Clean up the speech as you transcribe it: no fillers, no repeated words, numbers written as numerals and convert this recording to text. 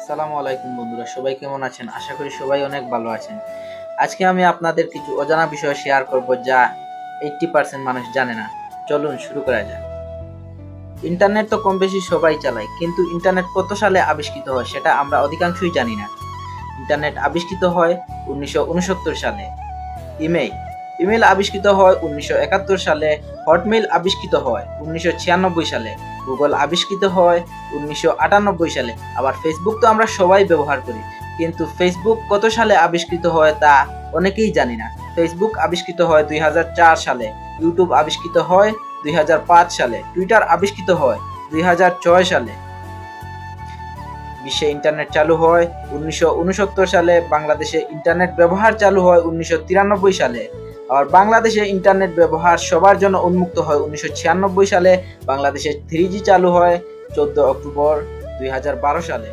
আসসালামু আলাইকুম বন্ধুরা, সবাই কেমন আছেন? আশা করি সবাই অনেক ভালো আছেন। আজকে আমি আপনাদের কিছু অজানা বিষয় শেয়ার করব যা 80% মানুষ জানে না। চলুন শুরু করা যাক। ইন্টারনেট তো কম বেশি সবাই চালায়, কিন্তু ইন্টারনেট কত সালে আবিষ্কৃত হয় সেটা আমরা অধিকাংশই জানি না। ইন্টারনেট আবিষ্কৃত হয় 1969 সালে। ইমেইল ইমেইল আবিষ্কৃত হয় 1971 সালে। হটমেইল আবিষ্কৃত হয় 1996 সালে। গুগল আবিষ্কৃত হয় 1998 সালে। আবার ফেসবুক তো আমরা সবাই ব্যবহার করি, কিন্তু ফেসবুক কত সালে আবিষ্কৃত হয় তা অনেকেই জানি না। ফেসবুক আবিষ্কৃত হয় 2004 সালে। ইউটিউব আবিষ্কৃত হয় 2005 সালে। টুইটার আবিষ্কৃত হয় 2006 সালে। বিশ্বে ইন্টারনেট চালু হয় 1969 সালে। বাংলাদেশে ইন্টারনেট ব্যবহার চালু হয় 1993 সালে। আর বাংলাদেশে ইন্টারনেট ব্যবহার সবার জন্য উন্মুক্ত হয় 1996 সালে। বাংলাদেশে 3G চালু হয় 14 অক্টোবর 2012 সালে।